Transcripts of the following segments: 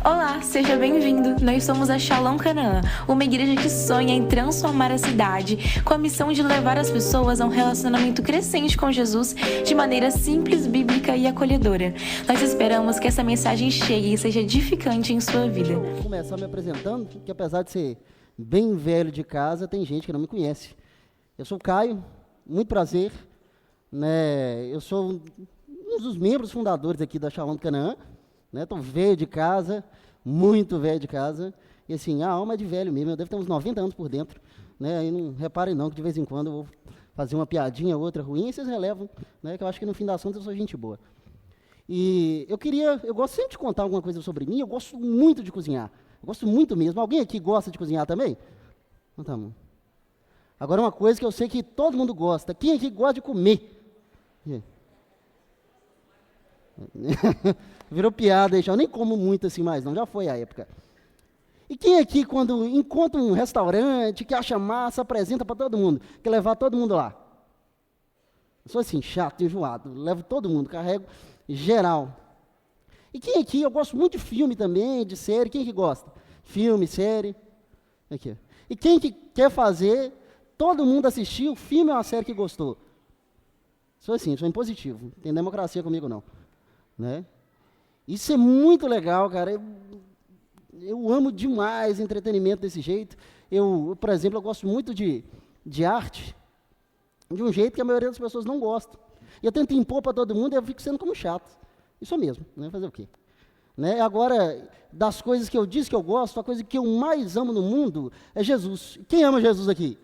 Olá, seja bem-vindo. Nós somos a Shalom Canaã, uma igreja que sonha em transformar a cidade com a missão de levar as pessoas a um relacionamento crescente com Jesus de maneira simples, bíblica e acolhedora. Nós esperamos que essa mensagem chegue e seja edificante em sua vida. Vou começar me apresentando, que apesar de ser bem velho de casa, tem gente que não me conhece. Eu sou o Caio, muito prazer, né? Eu sou um dos membros fundadores aqui da Shalom Canaã, né? Estou velho de casa, muito velho de casa, e assim, a alma é de velho mesmo, eu devo ter uns 90 anos por dentro, né? E não reparem não que de vez em quando eu vou fazer uma piadinha, outra ruim, e vocês relevam, né? Que eu acho que no fim das contas eu sou gente boa. E eu gosto sempre de contar alguma coisa sobre mim, eu gosto muito de cozinhar, eu gosto muito mesmo. Alguém aqui gosta de cozinhar também? Então tá bom. Agora uma coisa que eu sei que todo mundo gosta, quem aqui gosta de comer? Virou piada aí, já eu nem como muito assim mais não, já foi a época. E quem aqui quando encontra um restaurante, que acha massa, apresenta para todo mundo, quer levar todo mundo lá? Eu sou assim, chato, enjoado, levo todo mundo, carrego geral. E quem aqui, eu gosto muito de filme também, de série, quem que gosta? Filme, série, aqui. E quem que quer fazer todo mundo assistir o filme ou a série que gostou? Sou assim, sou impositivo, não tem democracia comigo não, né? Isso é muito legal, cara, eu amo demais entretenimento desse jeito. Por exemplo, eu gosto muito de arte, de um jeito que a maioria das pessoas não gosta. E eu tento impor para todo mundo e eu fico sendo como chato. Isso mesmo, né? Fazer o quê? Né? Agora, das coisas que eu disse que eu gosto, a coisa que eu mais amo no mundo é Jesus. Quem ama Jesus aqui?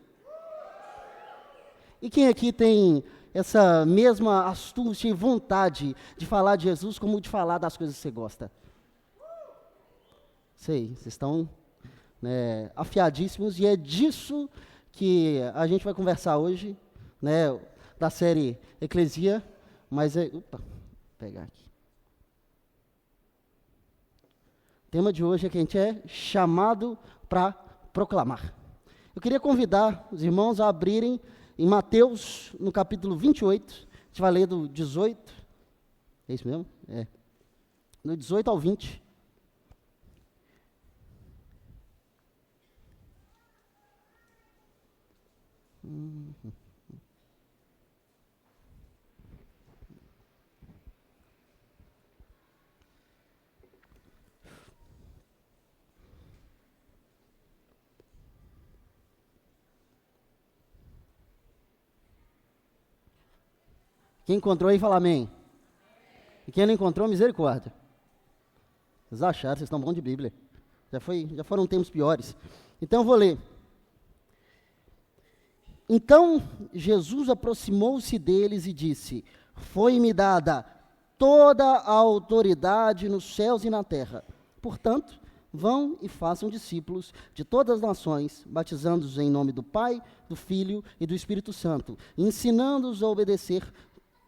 E quem aqui tem essa mesma astúcia e vontade de falar de Jesus como de falar das coisas que você gosta? Sei, vocês estão, né, afiadíssimos, e é disso que a gente vai conversar hoje, né, da série Eclesia, vou pegar aqui. O tema de hoje é que a gente é chamado para proclamar. Eu queria convidar os irmãos a abrirem em Mateus, no capítulo 28, a gente vai ler do 18, é isso mesmo? É. Do 18 ao 20. Quem encontrou aí, fala amém. E quem não encontrou, misericórdia. Vocês acharam, vocês estão bons de Bíblia. Já foram tempos piores. Então eu vou ler. Então Jesus aproximou-se deles e disse: Foi-me dada toda a autoridade nos céus e na terra. Portanto, vão e façam discípulos de todas as nações, batizando-os em nome do Pai, do Filho e do Espírito Santo, ensinando-os a obedecer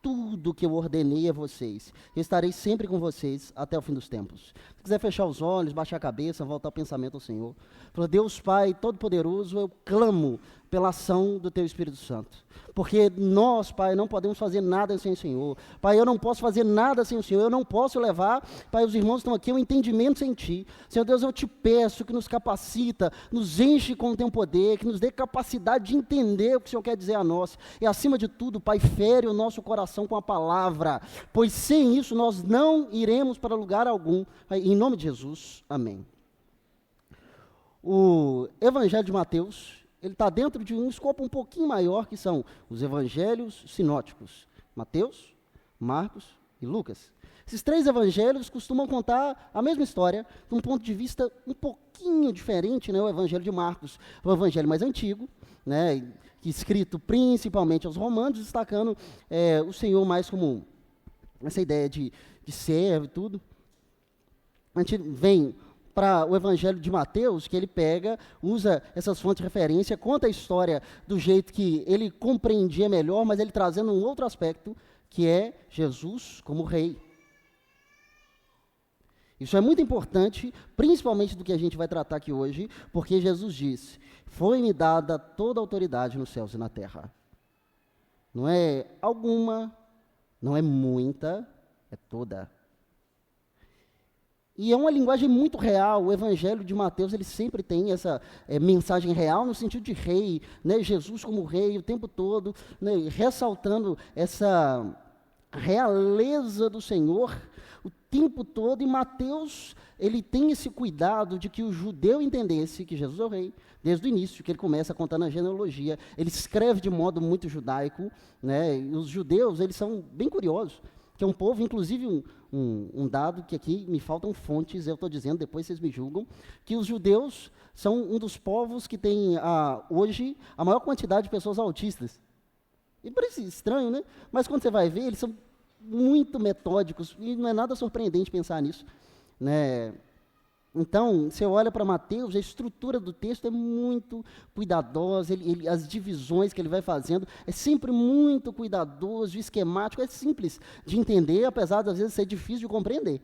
tudo que eu ordenei a vocês. Eu estarei sempre com vocês até o fim dos tempos. Se quiser fechar os olhos, baixar a cabeça, voltar o pensamento ao Senhor. Fala, Deus Pai Todo-Poderoso, eu clamo pela ação do Teu Espírito Santo. Porque nós, Pai, não podemos fazer nada sem o Senhor. Pai, eu não posso fazer nada sem o Senhor. Eu não posso levar, Pai, os irmãos estão aqui, um entendimento sem Ti. Senhor Deus, eu te peço que nos capacita, nos enche com o Teu poder, que nos dê capacidade de entender o que o Senhor quer dizer a nós. E acima de tudo, Pai, fere o nosso coração com a palavra, pois sem isso nós não iremos para lugar algum. Em nome de Jesus, amém. O Evangelho de Mateus, ele está dentro de um escopo um pouquinho maior, que são os evangelhos sinóticos: Mateus, Marcos e Lucas. Esses três evangelhos costumam contar a mesma história, de um ponto de vista um pouquinho diferente, né? O evangelho de Marcos, o evangelho mais antigo, né? Escrito principalmente aos romanos, destacando o Senhor mais como essa ideia de servo e tudo. A gente vem para o Evangelho de Mateus, que ele usa essas fontes de referência, conta a história do jeito que ele compreendia melhor, mas ele trazendo um outro aspecto, que é Jesus como rei. Isso é muito importante, principalmente do que a gente vai tratar aqui hoje, porque Jesus disse: Foi-me dada toda a autoridade nos céus e na terra. Não é alguma, não é muita, é toda. E é uma linguagem muito real. O Evangelho de Mateus, ele sempre tem essa mensagem real no sentido de rei, né? Jesus como rei o tempo todo, né? Ressaltando essa realeza do Senhor o tempo todo. E Mateus, ele tem esse cuidado de que o judeu entendesse que Jesus é o rei, desde o início, que ele começa contando a genealogia. Ele escreve de modo muito judaico, né? E os judeus, eles são bem curiosos, que é um povo, inclusive um dado que aqui me faltam fontes, eu estou dizendo, depois vocês me julgam, que os judeus são um dos povos que tem hoje a maior quantidade de pessoas autistas. E parece estranho, né? Mas quando você vai ver, eles são muito metódicos, e não é nada surpreendente pensar nisso, né? Então, você olha para Mateus, a estrutura do texto é muito cuidadosa, as divisões que ele vai fazendo, é sempre muito cuidadoso, esquemático, é simples de entender, apesar de às vezes ser difícil de compreender.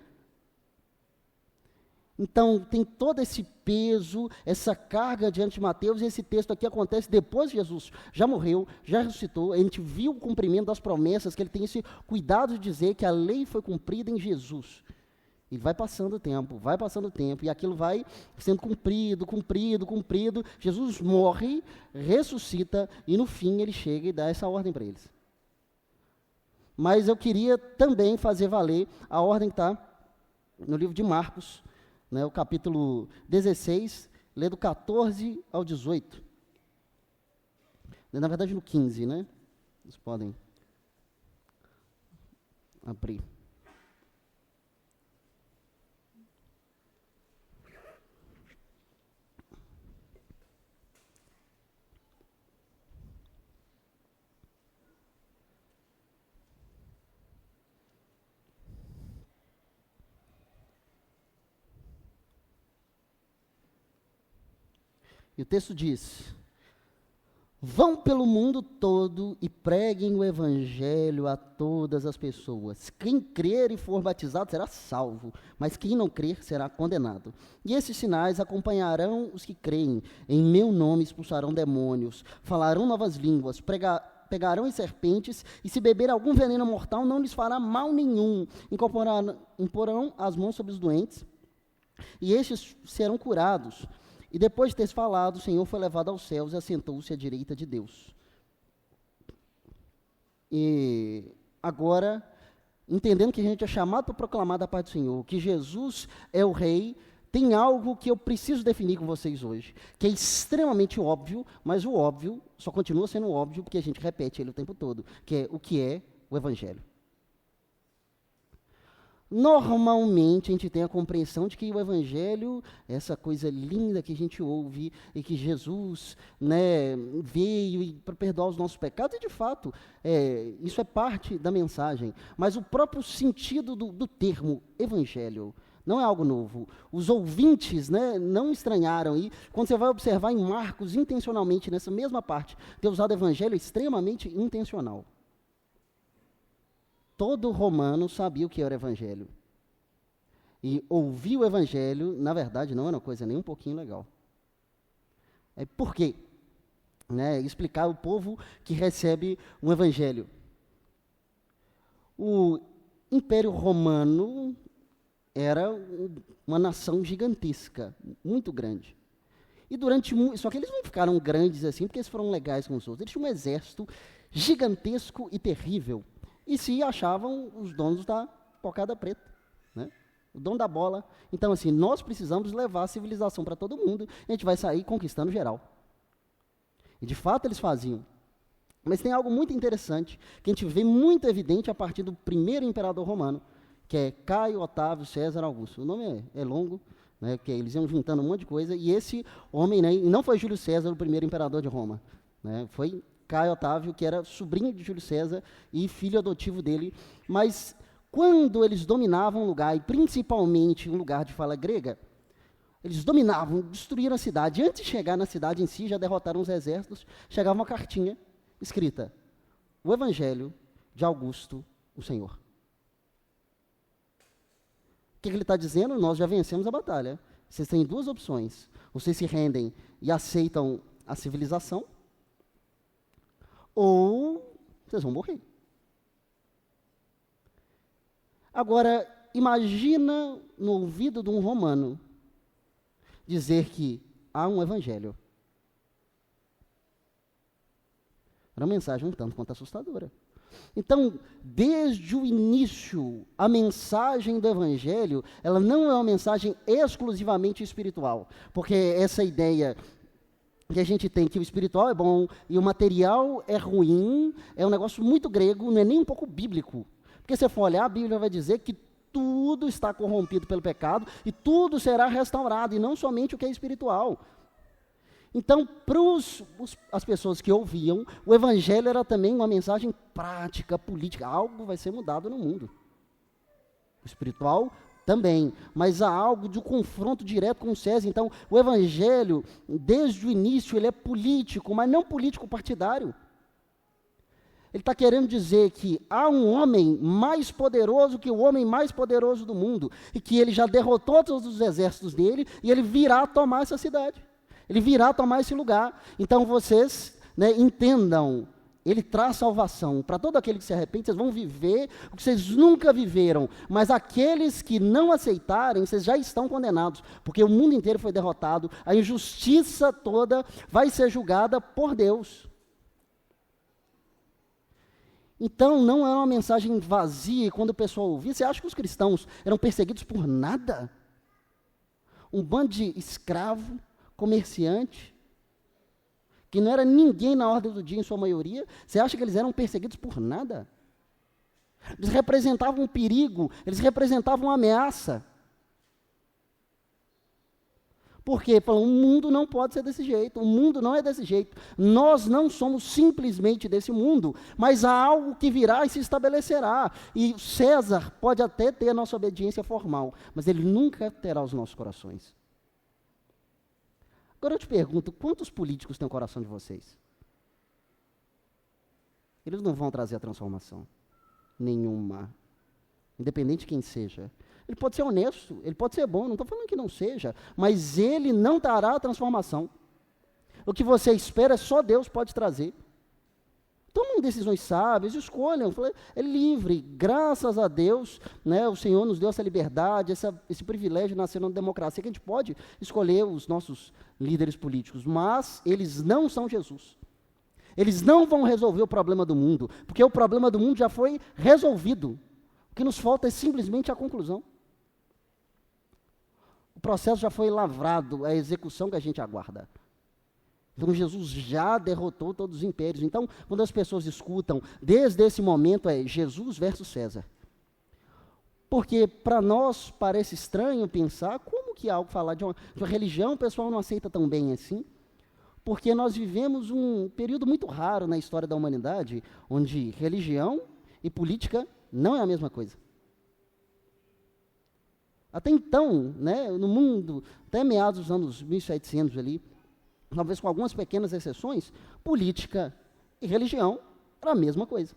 Então, tem todo esse peso, essa carga diante de Mateus, e esse texto aqui acontece depois que Jesus já morreu, já ressuscitou, a gente viu o cumprimento das promessas, que ele tem esse cuidado de dizer que a lei foi cumprida em Jesus. E vai passando o tempo, e aquilo vai sendo cumprido. Jesus morre, ressuscita, e no fim ele chega e dá essa ordem para eles. Mas eu queria também fazer valer a ordem que está no livro de Marcos, né, o capítulo 16, lê do 14 ao 18. Na verdade, no 15, né? Vocês podem abrir. E o texto diz: vão pelo mundo todo e preguem o evangelho a todas as pessoas. Quem crer e for batizado será salvo, mas quem não crer será condenado. E esses sinais acompanharão os que creem. Em meu nome expulsarão demônios, falarão novas línguas, pegarão em serpentes, e se beber algum veneno mortal não lhes fará mal nenhum. Imporão as mãos sobre os doentes, e estes serão curados. E depois de ter falado, o Senhor foi levado aos céus e assentou-se à direita de Deus. E agora, entendendo que a gente é chamado para proclamar da parte do Senhor, que Jesus é o Rei, tem algo que eu preciso definir com vocês hoje, que é extremamente óbvio, mas o óbvio só continua sendo óbvio porque a gente repete ele o tempo todo, que é o que é o Evangelho. Normalmente a gente tem a compreensão de que o Evangelho é essa coisa linda que a gente ouve e que Jesus, né, veio para perdoar os nossos pecados, e de fato isso é parte da mensagem, mas o próprio sentido do termo Evangelho não é algo novo. Os ouvintes, né, não estranharam, e quando você vai observar em Marcos, intencionalmente, nessa mesma parte, ter usado Evangelho é extremamente intencional. Todo romano sabia o que era o Evangelho. E ouvir o Evangelho, na verdade, não era uma coisa nem um pouquinho legal. Por quê? Né, explicar o povo que recebe um Evangelho. O Império Romano era uma nação gigantesca, muito grande. E só que eles não ficaram grandes assim porque eles foram legais com os outros. Eles tinham um exército gigantesco e terrível. E se achavam os donos da cocada preta, né? O dono da bola. Então, assim, nós precisamos levar a civilização para todo mundo, e a gente vai sair conquistando geral. E, de fato, eles faziam. Mas tem algo muito interessante, que a gente vê muito evidente a partir do primeiro imperador romano, que é Caio Otávio César Augusto. O nome é longo, né, porque eles iam juntando um monte de coisa, e esse homem, né, não foi Júlio César o primeiro imperador de Roma, né, foi Caio Otávio, que era sobrinho de Júlio César e filho adotivo dele. Mas quando eles dominavam um lugar, e principalmente um lugar de fala grega, eles dominavam, destruíram a cidade. Antes de chegar na cidade em si, já derrotaram os exércitos, chegava uma cartinha escrita: o Evangelho de Augusto, o Senhor. O que ele está dizendo? Nós já vencemos a batalha. Vocês têm duas opções: vocês se rendem e aceitam a civilização, ou vocês vão morrer. Agora, imagina no ouvido de um romano dizer que há um evangelho. Era uma mensagem um tanto quanto assustadora. Então, desde o início, a mensagem do evangelho, ela não é uma mensagem exclusivamente espiritual, porque essa ideia que a gente tem que o espiritual é bom e o material é ruim, é um negócio muito grego, não é nem um pouco bíblico. Porque se você for olhar, a Bíblia vai dizer que tudo está corrompido pelo pecado e tudo será restaurado, e não somente o que é espiritual. Então, para as pessoas que ouviam, o evangelho era também uma mensagem prática, política. Algo vai ser mudado no mundo. O espiritual também, mas há algo de um confronto direto com o César. Então, o evangelho, desde o início, ele é político, mas não político partidário. Ele está querendo dizer que há um homem mais poderoso que o homem mais poderoso do mundo, e que ele já derrotou todos os exércitos dele, e ele virá tomar essa cidade. Ele virá tomar esse lugar. Então vocês, entendam, ele traz salvação para todo aquele que se arrepende. Vocês vão viver o que vocês nunca viveram, mas aqueles que não aceitarem, vocês já estão condenados, porque o mundo inteiro foi derrotado, a injustiça toda vai ser julgada por Deus. Então não é uma mensagem vazia. E quando o pessoal ouvia, você acha que os cristãos eram perseguidos por nada? Um bando de escravo, comerciante, que não era ninguém na ordem do dia em sua maioria, você acha que eles eram perseguidos por nada? Eles representavam um perigo, eles representavam uma ameaça. Por quê? Falam, o mundo não pode ser desse jeito, o mundo não é desse jeito, nós não somos simplesmente desse mundo, mas há algo que virá e se estabelecerá, e César pode até ter a nossa obediência formal, mas ele nunca terá os nossos corações. Agora eu te pergunto, quantos políticos têm o coração de vocês? Eles não vão trazer a transformação nenhuma, independente de quem seja. Ele pode ser honesto, ele pode ser bom, não estou falando que não seja, mas ele não trará a transformação. O que você espera, só Deus pode trazer. Tomem decisões sábias, escolham, é livre, graças a Deus, o Senhor nos deu essa liberdade, esse privilégio de nascer numa democracia, que a gente pode escolher os nossos líderes políticos, mas eles não são Jesus. Eles não vão resolver o problema do mundo, porque o problema do mundo já foi resolvido. O que nos falta é simplesmente a conclusão. O processo já foi lavrado, é a execução que a gente aguarda. Então, Jesus já derrotou todos os impérios. Então, quando as pessoas escutam, desde esse momento, é Jesus versus César. Porque para nós parece estranho pensar, como que algo falar de uma religião, o pessoal não aceita tão bem assim? Porque nós vivemos um período muito raro na história da humanidade, onde religião e política não é a mesma coisa. Até então, no mundo, até meados dos anos 1700 ali, talvez com algumas pequenas exceções, política e religião era a mesma coisa.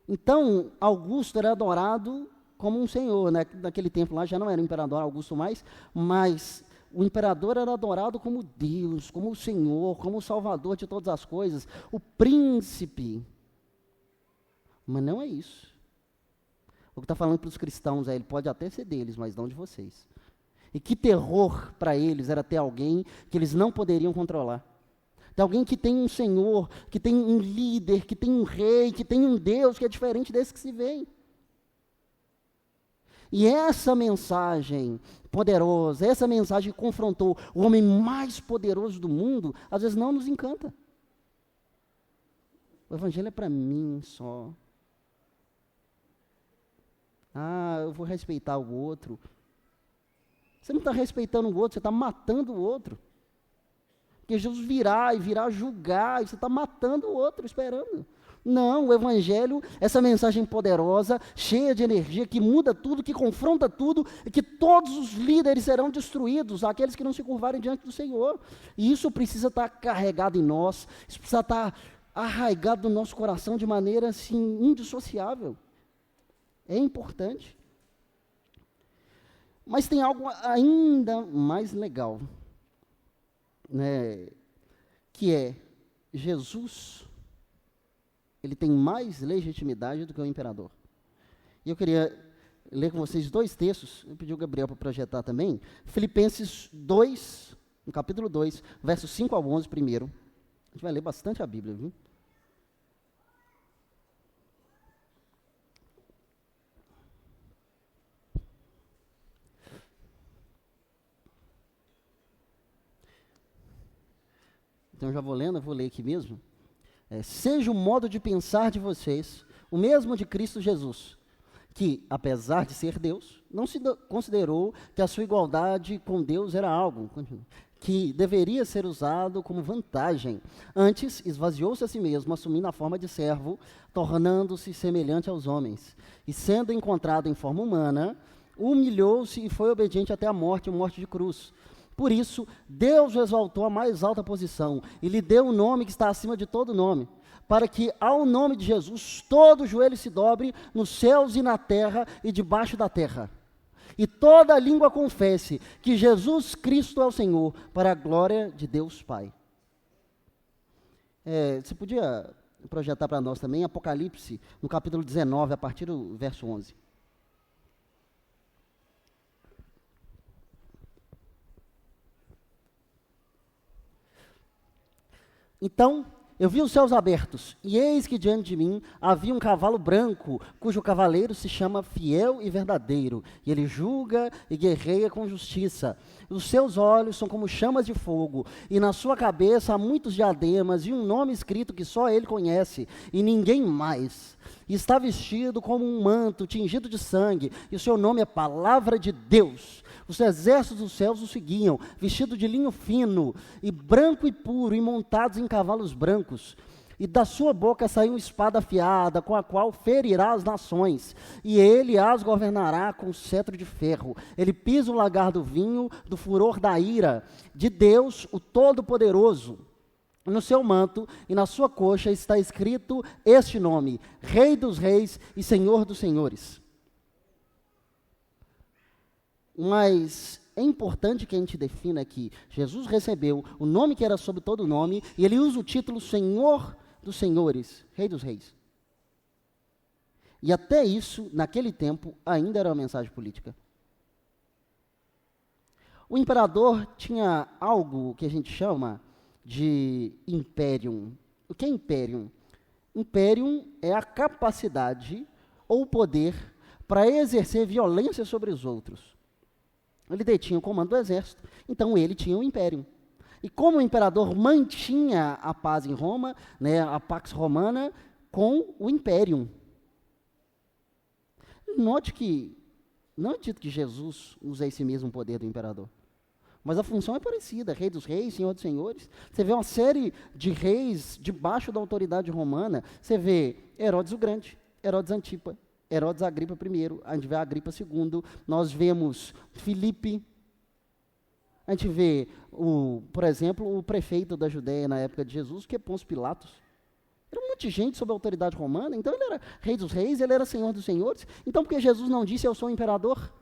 Então, Augusto era adorado como um senhor, naquele tempo lá já não era o imperador Augusto mais, mas o imperador era adorado como Deus, como o Senhor, como o Salvador de todas as coisas, o príncipe. Mas não é isso. O que está falando para os cristãos ele pode até ser deles, mas não de vocês. E que terror para eles era ter alguém que eles não poderiam controlar. Ter alguém que tem um Senhor, que tem um líder, que tem um rei, que tem um Deus que é diferente desse que se vê. E essa mensagem poderosa, essa mensagem que confrontou o homem mais poderoso do mundo, às vezes não nos encanta. O evangelho é para mim só. Eu vou respeitar o outro. Você não está respeitando o outro, você está matando o outro. Porque Jesus virá e virá julgar, e você está matando o outro, esperando. Não, o Evangelho, essa mensagem poderosa, cheia de energia, que muda tudo, que confronta tudo, e que todos os líderes serão destruídos, aqueles que não se curvarem diante do Senhor. E isso precisa estar carregado em nós, isso precisa estar arraigado no nosso coração de maneira assim, indissociável. É importante. Mas tem algo ainda mais legal, que é Jesus, ele tem mais legitimidade do que o imperador. E eu queria ler com vocês 2 textos, eu pedi o Gabriel para projetar também, Filipenses 2, no capítulo 2, versos 5 ao 11 primeiro. A gente vai ler bastante a Bíblia, viu? Então, eu já vou lendo, eu vou ler aqui mesmo. Seja o modo de pensar de vocês, o mesmo de Cristo Jesus, que, apesar de ser Deus, não se considerou que a sua igualdade com Deus era algo que deveria ser usado como vantagem. Antes, esvaziou-se a si mesmo, assumindo a forma de servo, tornando-se semelhante aos homens. E sendo encontrado em forma humana, humilhou-se e foi obediente até a morte de cruz. Por isso, Deus o exaltou à mais alta posição e lhe deu um nome que está acima de todo nome, para que ao nome de Jesus todo joelho se dobre nos céus e na terra e debaixo da terra. E toda língua confesse que Jesus Cristo é o Senhor, para a glória de Deus Pai. Você podia projetar para nós também Apocalipse, no capítulo 19, a partir do verso 11. Então, eu vi os céus abertos, e eis que diante de mim havia um cavalo branco, cujo cavaleiro se chama Fiel e Verdadeiro, e ele julga e guerreia com justiça. Os seus olhos são como chamas de fogo, e na sua cabeça há muitos diademas, e um nome escrito que só ele conhece, e ninguém mais. E está vestido como um manto tingido de sangue, e o seu nome é Palavra de Deus. Os exércitos dos céus o seguiam, vestidos de linho fino, e branco e puro, e montados em cavalos brancos. E da sua boca saiu uma espada afiada, com a qual ferirá as nações, e ele as governará com cetro de ferro. Ele pisa o lagar do vinho, do furor da ira, de Deus, o Todo-Poderoso. No seu manto e na sua coxa está escrito este nome: Rei dos Reis e Senhor dos Senhores. Mas é importante que a gente defina que Jesus recebeu o nome que era sobre todo nome, e ele usa o título Senhor dos Senhores, Rei dos Reis. E até isso, naquele tempo, ainda era uma mensagem política. O imperador tinha algo que a gente chama de imperium. O que é imperium? Imperium é a capacidade ou o poder para exercer violência sobre os outros. Ele detinha o comando do exército, então ele tinha um império. E como o imperador mantinha a paz em Roma, né, a Pax Romana, com o império. Note que não é dito que Jesus usa esse mesmo poder do imperador, mas a função é parecida: Rei dos Reis, Senhor dos Senhores. Você vê uma série de reis debaixo da autoridade romana. Você vê Herodes o Grande, Herodes Antipa, Herodes Agripa I, a gente vê Agripa II, nós vemos Filipe, a gente vê, por exemplo, o prefeito da Judéia na época de Jesus, que é Pôncio Pilatos. Era um monte de gente sob a autoridade romana, então ele era Rei dos Reis, ele era Senhor dos Senhores. Então por que Jesus não disse eu sou imperador?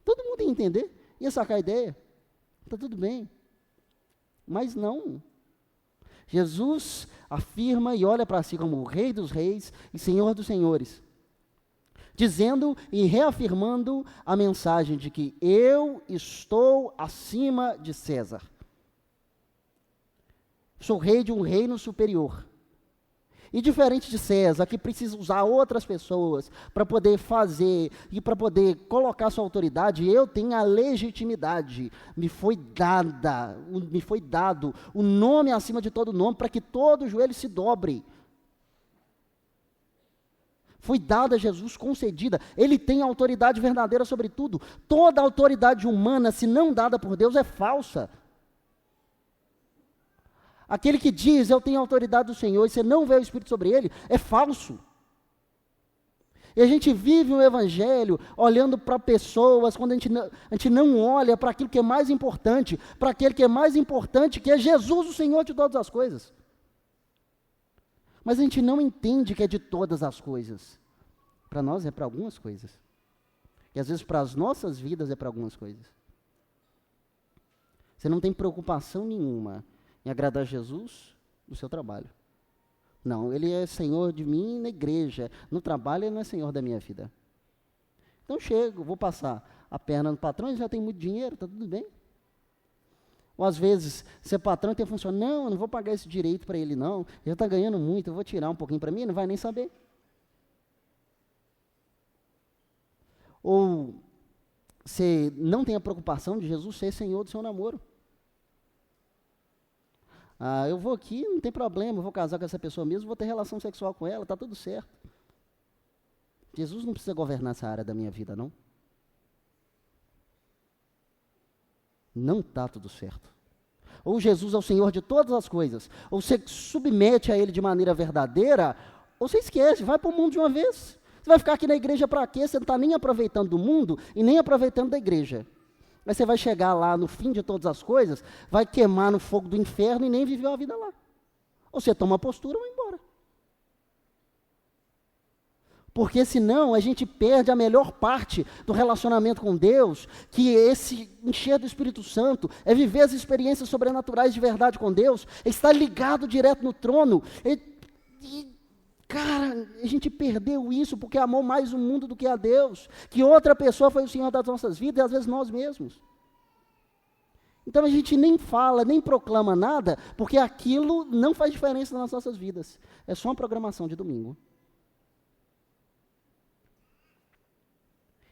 Todo mundo ia entender, ia sacar a ideia, está tudo bem. Mas não. Jesus afirma e olha para si como o Rei dos Reis e Senhor dos Senhores, dizendo e reafirmando a mensagem de que eu estou acima de César. Sou rei de um reino superior. E diferente de César, que precisa usar outras pessoas para poder fazer e para poder colocar sua autoridade, eu tenho a legitimidade. Me foi dado o nome acima de todo nome, para que todo joelho se dobre. Foi dada a Jesus, concedida. Ele tem a autoridade verdadeira sobre tudo. Toda autoridade humana, se não dada por Deus, é falsa. Aquele que diz, eu tenho a autoridade do Senhor, e você não vê o Espírito sobre ele, é falso. E a gente vive o Evangelho olhando para pessoas, quando a gente não olha para aquilo que é mais importante, para aquele que é mais importante, que é Jesus, o Senhor de todas as coisas. Mas a gente não entende que é de todas as coisas. Para nós é para algumas coisas. E às vezes para as nossas vidas é para algumas coisas. Você não tem preocupação nenhuma em agradar Jesus no seu trabalho. Não, ele é Senhor de mim na igreja. No trabalho, ele não é Senhor da minha vida. Então, chego, vou passar a perna no patrão, ele já tem muito dinheiro, está tudo bem. Ou, às vezes, ser patrão tem função, não, eu não vou pagar esse direito para ele, não. Ele já está ganhando muito, eu vou tirar um pouquinho para mim, não vai nem saber. Ou, você não tem a preocupação de Jesus ser Senhor do seu namoro. Eu vou aqui, não tem problema, eu vou casar com essa pessoa mesmo, vou ter relação sexual com ela, está tudo certo. Jesus não precisa governar essa área da minha vida, não. Não está tudo certo. Ou Jesus é o Senhor de todas as coisas, ou você submete a Ele de maneira verdadeira, ou você esquece, vai para o mundo de uma vez. Você vai ficar aqui na igreja para quê? Você não está nem aproveitando do mundo e nem aproveitando da igreja. Mas você vai chegar lá no fim de todas as coisas, vai queimar no fogo do inferno e nem viveu a vida lá. Ou você toma uma postura ou vai embora. Porque senão a gente perde a melhor parte do relacionamento com Deus, que é esse encher do Espírito Santo, é viver as experiências sobrenaturais de verdade com Deus, é estar ligado direto no trono. Cara, a gente perdeu isso porque amou mais o mundo do que a Deus, que outra pessoa foi o Senhor das nossas vidas, e às vezes nós mesmos. Então a gente nem fala, nem proclama nada, porque aquilo não faz diferença nas nossas vidas. É só uma programação de domingo.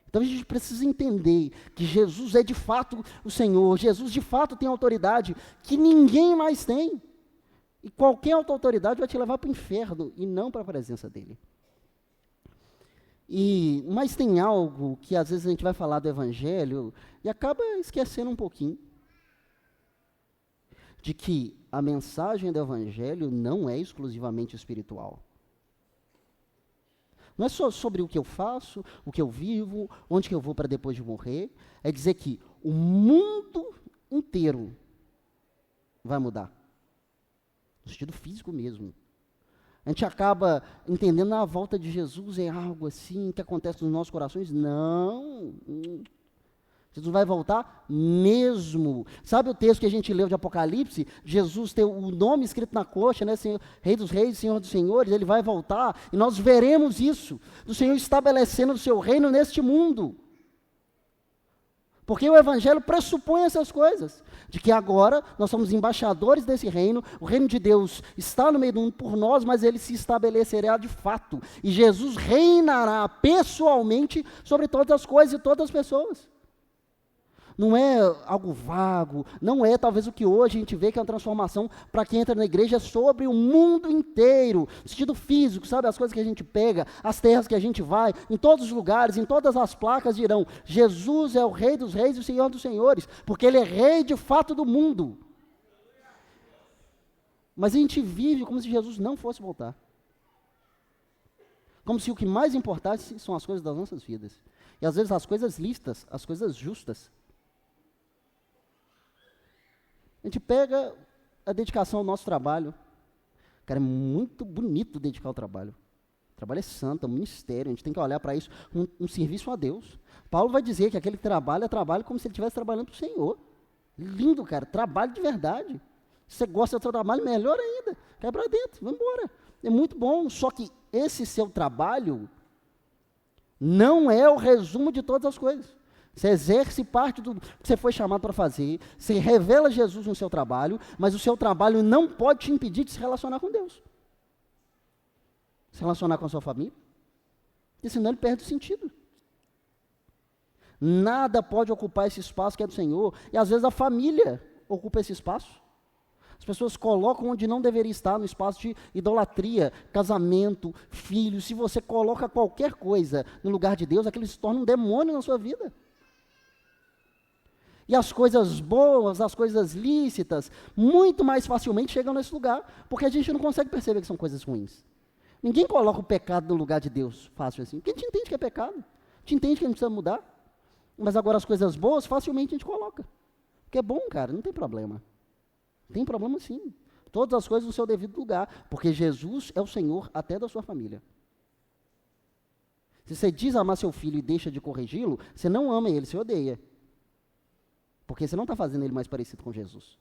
Então a gente precisa entender que Jesus é de fato o Senhor, Jesus de fato tem autoridade que ninguém mais tem. E qualquer autoridade vai te levar para o inferno e não para a presença dele. Mas tem algo que às vezes a gente vai falar do Evangelho e acaba esquecendo um pouquinho. De que a mensagem do Evangelho não é exclusivamente espiritual. Não é só sobre o que eu faço, o que eu vivo, onde que eu vou para depois de morrer. É dizer que o mundo inteiro vai mudar. No sentido físico mesmo. A gente acaba entendendo a volta de Jesus é algo assim que acontece nos nossos corações. Não. Jesus vai voltar mesmo. Sabe o texto que a gente leu de Apocalipse? Jesus tem o nome escrito na coxa, né? Senhor, Rei dos Reis, Senhor dos Senhores, ele vai voltar e nós veremos isso, do Senhor estabelecendo o seu reino neste mundo. Porque o Evangelho pressupõe essas coisas, de que agora nós somos embaixadores desse reino, o reino de Deus está no meio do mundo por nós, mas ele se estabelecerá de fato, e Jesus reinará pessoalmente sobre todas as coisas e todas as pessoas. Não é algo vago, não é talvez o que hoje a gente vê que é uma transformação para quem entra na igreja, é sobre o mundo inteiro, no sentido físico, sabe, as coisas que a gente pega, as terras que a gente vai, em todos os lugares, em todas as placas dirão, Jesus é o Rei dos Reis e o Senhor dos Senhores, porque Ele é Rei de fato do mundo. Mas a gente vive como se Jesus não fosse voltar. Como se o que mais importasse são as coisas das nossas vidas. E às vezes as coisas lícitas, as coisas justas. A gente pega a dedicação ao nosso trabalho. Cara, é muito bonito dedicar ao trabalho. O trabalho é santo, é um ministério, a gente tem que olhar para isso, um serviço a Deus. Paulo vai dizer que aquele que trabalha como se ele estivesse trabalhando para o Senhor. Lindo, cara, trabalho de verdade. Se você gosta do seu trabalho, melhor ainda. Cai para dentro, vai embora. É muito bom, só que esse seu trabalho não é o resumo de todas as coisas. Você exerce parte do que você foi chamado para fazer, você revela Jesus no seu trabalho, mas o seu trabalho não pode te impedir de se relacionar com Deus. Se relacionar com a sua família, porque senão ele perde o sentido. Nada pode ocupar esse espaço que é do Senhor, e às vezes a família ocupa esse espaço. As pessoas colocam onde não deveria estar, no espaço de idolatria, casamento, filhos. Se você coloca qualquer coisa no lugar de Deus, aquilo se torna um demônio na sua vida. E as coisas boas, as coisas lícitas, muito mais facilmente chegam nesse lugar, porque a gente não consegue perceber que são coisas ruins. Ninguém coloca o pecado no lugar de Deus, fácil assim, porque a gente entende que é pecado, a gente entende que a gente precisa mudar, mas agora as coisas boas, facilmente a gente coloca. Porque é bom, cara, não tem problema. Tem problema sim. Todas as coisas no seu devido lugar, porque Jesus é o Senhor até da sua família. Se você diz amar seu filho e deixa de corrigi-lo, você não ama ele, você odeia. Porque você não está fazendo ele mais parecido com Jesus.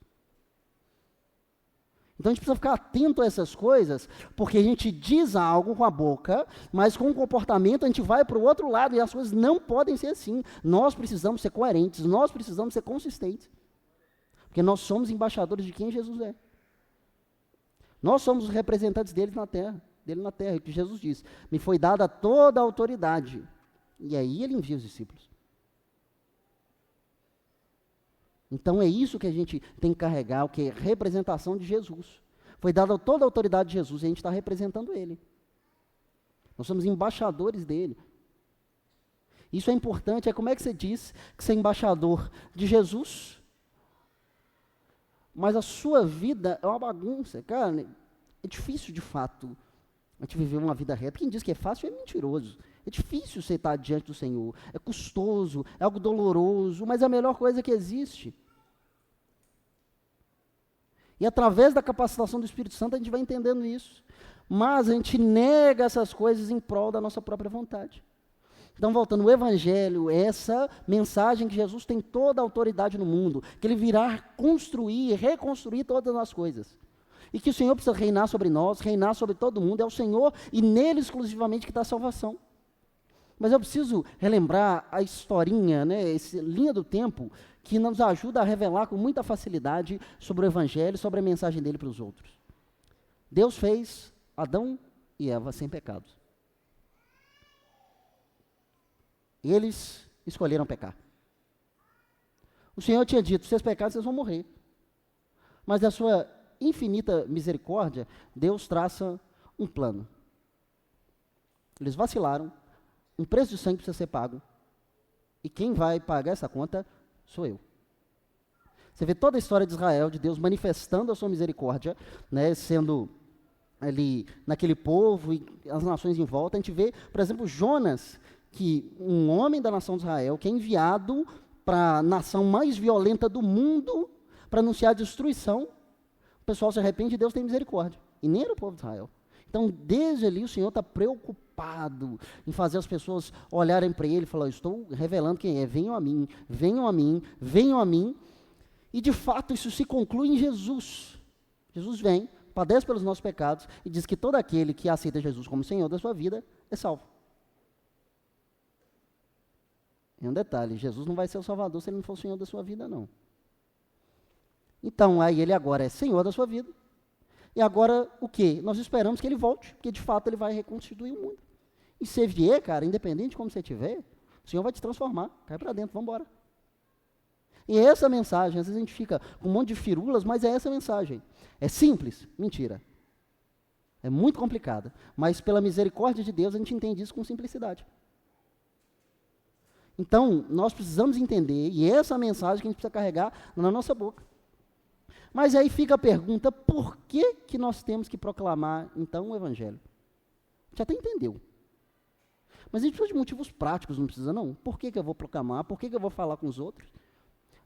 Então a gente precisa ficar atento a essas coisas, porque a gente diz algo com a boca, mas com o comportamento a gente vai para o outro lado, e as coisas não podem ser assim. Nós precisamos ser coerentes, nós precisamos ser consistentes. Porque nós somos embaixadores de quem Jesus é. Nós somos os representantes dele na terra, que Jesus disse: me foi dada toda a autoridade. E aí ele envia os discípulos. Então é isso que a gente tem que carregar, o que é representação de Jesus. Foi dada toda a autoridade de Jesus e a gente está representando ele. Nós somos embaixadores dele. Isso é importante, como é que você diz que você é embaixador de Jesus, mas a sua vida é uma bagunça, cara. É difícil de fato a gente viver uma vida reta. Quem diz que é fácil é mentiroso. É difícil você estar diante do Senhor, é custoso, é algo doloroso, mas é a melhor coisa que existe. E através da capacitação do Espírito Santo a gente vai entendendo isso. Mas a gente nega essas coisas em prol da nossa própria vontade. Então, voltando, o Evangelho é essa mensagem que Jesus tem toda a autoridade no mundo, que ele virá construir e reconstruir todas as coisas. E que o Senhor precisa reinar sobre nós, reinar sobre todo mundo, é o Senhor e nele exclusivamente que está a salvação. Mas eu preciso relembrar a historinha, essa linha do tempo, que nos ajuda a revelar com muita facilidade sobre o Evangelho, sobre a mensagem dele para os outros. Deus fez Adão e Eva sem pecados. Eles escolheram pecar. O Senhor tinha dito: se vocês pecarem, vocês vão morrer. Mas da sua infinita misericórdia, Deus traça um plano. Eles vacilaram, um preço de sangue precisa ser pago, e quem vai pagar essa conta sou eu. Você vê toda a história de Israel, de Deus manifestando a sua misericórdia, sendo ali naquele povo e as nações em volta. A gente vê, por exemplo, Jonas, que um homem da nação de Israel, que é enviado para a nação mais violenta do mundo para anunciar a destruição. O pessoal se arrepende e Deus tem misericórdia. E nem era o povo de Israel. Então, desde ali, o Senhor está preocupado em fazer as pessoas olharem para ele e falar: estou revelando quem é, venham a mim, venham a mim, venham a mim. E, de fato, isso se conclui em Jesus. Jesus vem, padece pelos nossos pecados e diz que todo aquele que aceita Jesus como Senhor da sua vida é salvo. E um detalhe: Jesus não vai ser o Salvador se ele não for o Senhor da sua vida, não. Então, aí ele agora é Senhor da sua vida. E agora, o quê? Nós esperamos que ele volte, porque de fato ele vai reconstituir o mundo. E se vier, cara, independente de como você estiver, o Senhor vai te transformar. Cai para dentro, vamos embora. E é essa mensagem, às vezes a gente fica com um monte de firulas, mas é essa mensagem. É simples? Mentira. É muito complicada. Mas pela misericórdia de Deus, a gente entende isso com simplicidade. Então, nós precisamos entender, e essa é a mensagem que a gente precisa carregar na nossa boca. Mas aí fica a pergunta: por que nós temos que proclamar, então, o Evangelho? A gente até entendeu. Mas a gente precisa de motivos práticos, não precisa não? Por que eu vou proclamar? Por que eu vou falar com os outros?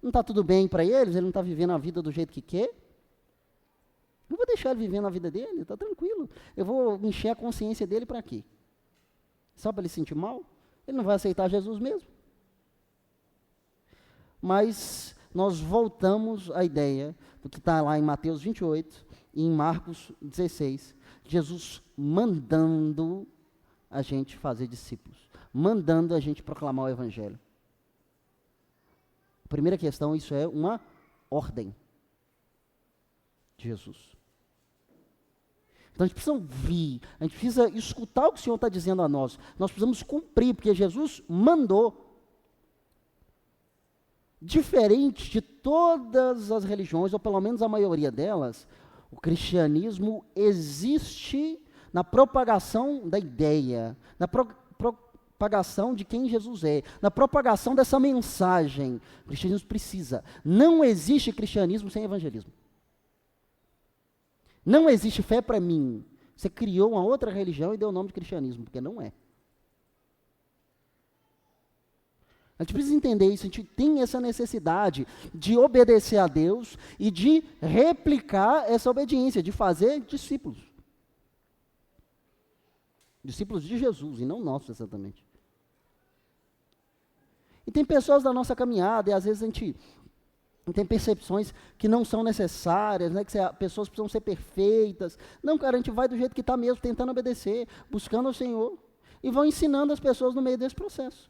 Não está tudo bem para eles? Ele não está vivendo a vida do jeito que quer? Eu vou deixar ele vivendo a vida dele, está tranquilo. Eu vou encher a consciência dele para quê? Só para ele se sentir mal? Ele não vai aceitar Jesus mesmo. Mas nós voltamos à ideia do que está lá em Mateus 28 e em Marcos 16, Jesus mandando a gente fazer discípulos, mandando a gente proclamar o Evangelho. Primeira questão: isso é uma ordem de Jesus. Então a gente precisa ouvir, a gente precisa escutar o que o Senhor está dizendo a nós. Nós precisamos cumprir, porque Jesus mandou. Diferente de todas as religiões, ou pelo menos a maioria delas, o cristianismo existe na propagação da ideia, na propagação de quem Jesus é, na propagação dessa mensagem. O cristianismo precisa. Não existe cristianismo sem evangelismo. Não existe fé para mim. Você criou uma outra religião e deu o nome de cristianismo, porque não é. A gente precisa entender isso, a gente tem essa necessidade de obedecer a Deus e de replicar essa obediência, de fazer discípulos. Discípulos de Jesus, e não nossos exatamente. E tem pessoas da nossa caminhada, e às vezes a gente tem percepções que não são necessárias, né, que pessoas precisam ser perfeitas. Não, cara, a gente vai do jeito que está mesmo, tentando obedecer, buscando ao Senhor, e vão ensinando as pessoas no meio desse processo.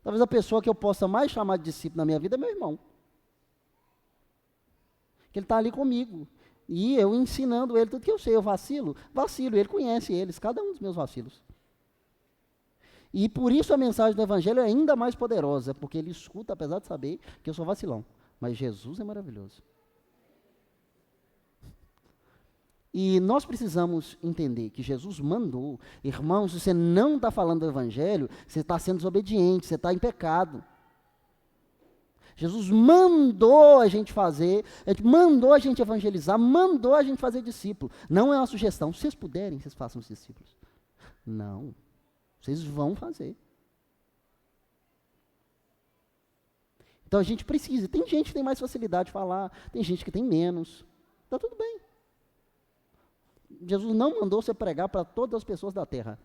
Talvez a pessoa que eu possa mais chamar de discípulo na minha vida é meu irmão. Que ele está ali comigo, e eu ensinando ele tudo que eu sei. Eu vacilo, ele conhece eles, cada um dos meus vacilos. E por isso a mensagem do Evangelho é ainda mais poderosa, porque ele escuta, apesar de saber que eu sou vacilão. Mas Jesus é maravilhoso. E nós precisamos entender que Jesus mandou. Irmãos, se você não está falando do Evangelho, você está sendo desobediente, você está em pecado. Jesus mandou a gente fazer, mandou a gente evangelizar, mandou a gente fazer discípulo. Não é uma sugestão. Se vocês puderem, vocês façam os discípulos. Não. Vocês vão fazer. Então a gente precisa. Tem gente que tem mais facilidade de falar, tem gente que tem menos. Está tudo bem. Jesus não mandou você pregar para todas as pessoas da terra.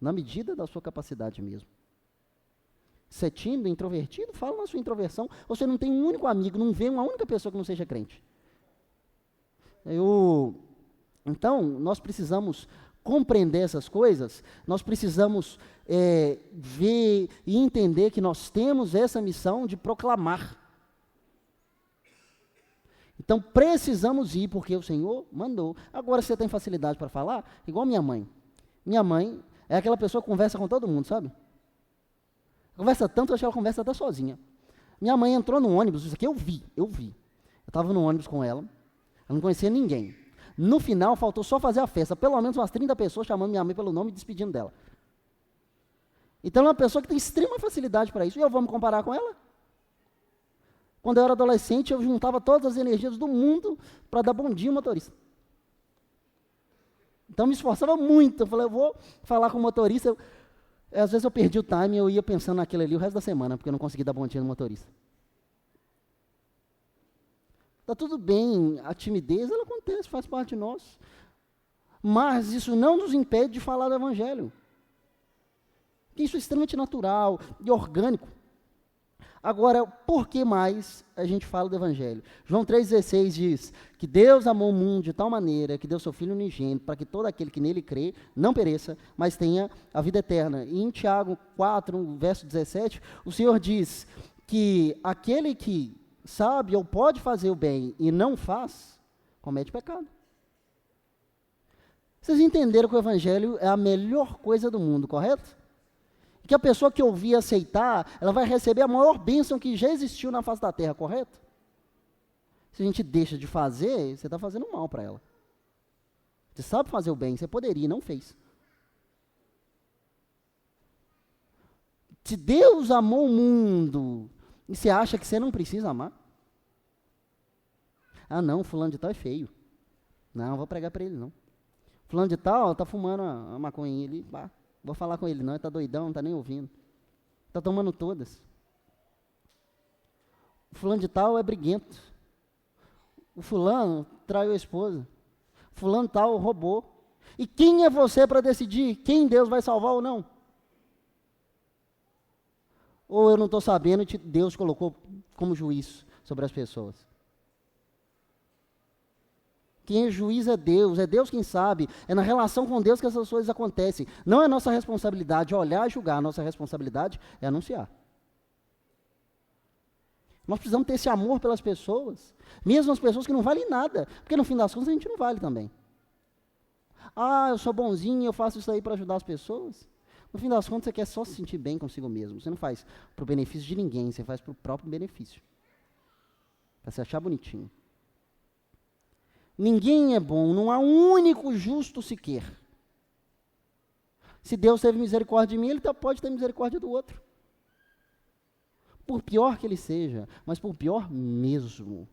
Na medida da sua capacidade mesmo. Você é tímido, introvertido, fala na sua introversão. Você não tem um único amigo, não vê uma única pessoa que não seja crente. Então, nós precisamos compreender essas coisas, nós precisamos ver e entender que nós temos essa missão de proclamar. Então, precisamos ir, porque o Senhor mandou. Agora, você tem facilidade para falar? Igual minha mãe. Minha mãe é aquela pessoa que conversa com todo mundo, sabe? Conversa tanto, acho que ela conversa até sozinha. Minha mãe entrou no ônibus, isso aqui eu vi. Eu estava no ônibus com ela, eu não conhecia ninguém. No final, faltou só fazer a festa. Pelo menos umas 30 pessoas chamando minha mãe pelo nome e despedindo dela. Então, ela é uma pessoa que tem extrema facilidade para isso. E eu vou me comparar com ela? Quando eu era adolescente, eu juntava todas as energias do mundo para dar bom dia ao motorista. Então, me esforçava muito. Eu falei, eu vou falar com o motorista. Às vezes eu perdi o time e eu ia pensando naquilo ali o resto da semana, porque eu não consegui dar bom dia no motorista. Está tudo bem, a timidez, ela acontece, faz parte de nós. Mas isso não nos impede de falar do Evangelho. Isso é extremamente natural e orgânico. Agora, por que mais a gente fala do Evangelho? João 3,16 diz que Deus amou o mundo de tal maneira que deu seu Filho unigênito para que todo aquele que nele crê não pereça, mas tenha a vida eterna. E em Tiago 4, verso 17, o Senhor diz que aquele que sabe ou pode fazer o bem e não faz, comete pecado. Vocês entenderam que o Evangelho é a melhor coisa do mundo, correto? Que a pessoa que ouvir e aceitar, ela vai receber a maior bênção que já existiu na face da terra, correto? Se a gente deixa de fazer, você está fazendo mal para ela. Você sabe fazer o bem, você poderia e não fez. Se Deus amou o mundo, e você acha que você não precisa amar? Ah não, fulano de tal é feio. Não, vou pregar para ele não. Fulano de tal está fumando a maconha ali, bah. Vou falar com ele, não, ele está doidão, não está nem ouvindo. Está tomando todas. O fulano de tal é briguento. O fulano traiu a esposa. O fulano tal roubou. E quem é você para decidir quem Deus vai salvar ou não? Ou eu não estou sabendo que Deus colocou como juiz sobre as pessoas? Quem é juiz é Deus quem sabe, é na relação com Deus que essas coisas acontecem. Não é nossa responsabilidade olhar e julgar, a nossa responsabilidade é anunciar. Nós precisamos ter esse amor pelas pessoas, mesmo as pessoas que não valem nada, porque no fim das contas a gente não vale também. Ah, eu sou bonzinho, eu faço isso aí para ajudar as pessoas. No fim das contas você quer só se sentir bem consigo mesmo, você não faz para o benefício de ninguém, você faz para o próprio benefício, para se achar bonitinho. Ninguém é bom, não há um único justo sequer. Se Deus teve misericórdia de mim, Ele pode ter misericórdia do outro. Por pior que ele seja, mas por pior mesmo.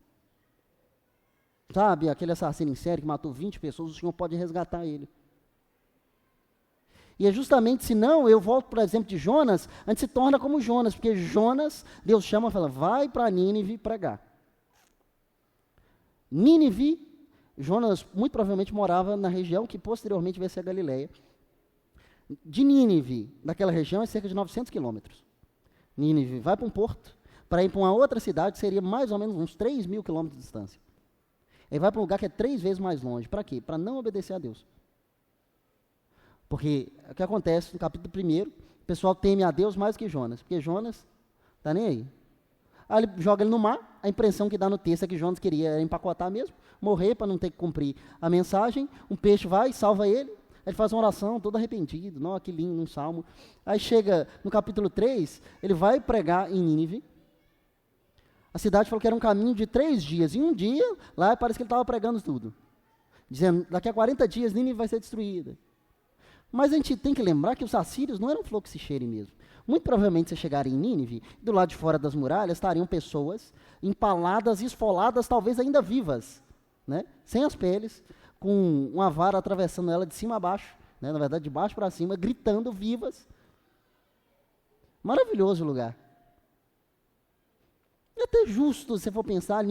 Sabe, aquele assassino em série que matou 20 pessoas, o Senhor pode resgatar ele. E é justamente, se não, eu volto para o exemplo de Jonas, a gente se torna como Jonas, porque Jonas, Deus chama e fala, vai para Nínive pregar. Nínive, Jonas muito provavelmente morava na região que posteriormente vai ser a Galileia. De Nínive, daquela região, é cerca de 900 quilômetros. Nínive vai para um porto, para ir para uma outra cidade, que seria mais ou menos uns 3.000 quilômetros de distância. Ele vai para um lugar que é 3 vezes mais longe. Para quê? Para não obedecer a Deus. Porque o que acontece no capítulo 1, o pessoal teme a Deus mais que Jonas, porque Jonas está nem aí. Aí ele joga ele no mar, a impressão que dá no texto é que Jonas queria era empacotar mesmo, morrer para não ter que cumprir a mensagem, um peixe vai, salva ele, ele faz uma oração todo arrependido, não, que lindo, um salmo. Aí chega no capítulo 3, ele vai pregar em Nínive. A cidade falou que era um caminho de 3 dias, e um dia, lá parece que ele estava pregando tudo, dizendo, daqui a 40 dias Nínive vai ser destruída. Mas a gente tem que lembrar que os assírios não eram flor que se cheire mesmo. Muito provavelmente, se chegarem em Nínive, do lado de fora das muralhas, estariam pessoas empaladas, esfoladas, talvez ainda vivas, né? Sem as peles, com uma vara atravessando ela de cima a baixo, né? Na verdade, de baixo para cima, gritando vivas. Maravilhoso o lugar. É até justo, se for pensar,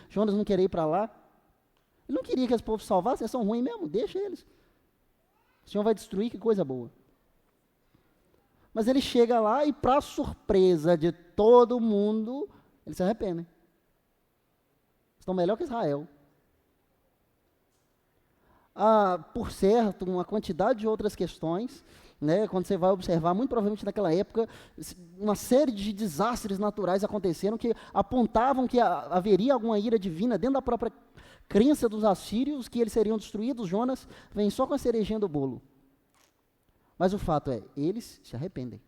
Jonas não querer ir para lá. Ele não queria que esse povo salvassem, eles são ruins mesmo, deixa eles. O Senhor vai destruir, que coisa boa. Mas ele chega lá e, para surpresa de todo mundo, eles se arrependem. Estão melhor que Israel. Por certo, uma quantidade de outras questões, né, quando você vai observar, muito provavelmente naquela época, uma série de desastres naturais aconteceram que apontavam que haveria alguma ira divina dentro da própria crença dos assírios, que eles seriam destruídos. Jonas vem só com a cerejinha do bolo. Mas o fato é, eles se arrependem.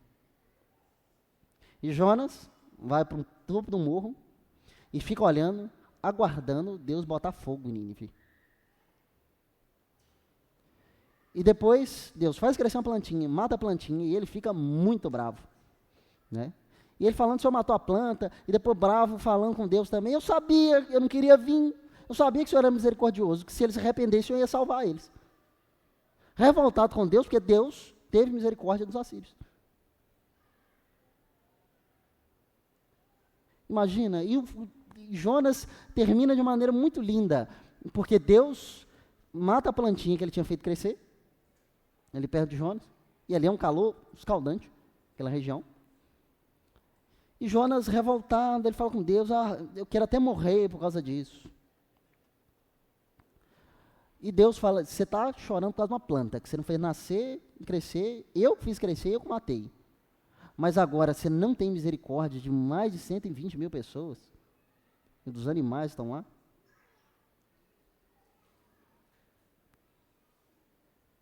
E Jonas vai para o topo do morro e fica olhando, aguardando Deus botar fogo em Nínive. E depois, Deus faz crescer uma plantinha, mata a plantinha, e ele fica muito bravo, né? E ele falando que o Senhor matou a planta, e depois bravo, falando com Deus também. Eu sabia, eu não queria vir, eu sabia que o Senhor era misericordioso, que se eles se arrependessem, eu ia salvar eles. Revoltado com Deus, porque Deus teve misericórdia dos assírios. Imagina, e Jonas termina de maneira muito linda, porque Deus mata a plantinha que ele tinha feito crescer, ali perto de Jonas, e ali é um calor escaldante, aquela região. E Jonas, revoltado, ele fala com Deus, eu quero até morrer por causa disso. E Deus fala, você está chorando por causa de uma planta, que você não fez nascer, crescer, eu fiz crescer, eu que matei. Mas agora, você não tem misericórdia de mais de 120 mil pessoas, e dos animais que estão lá?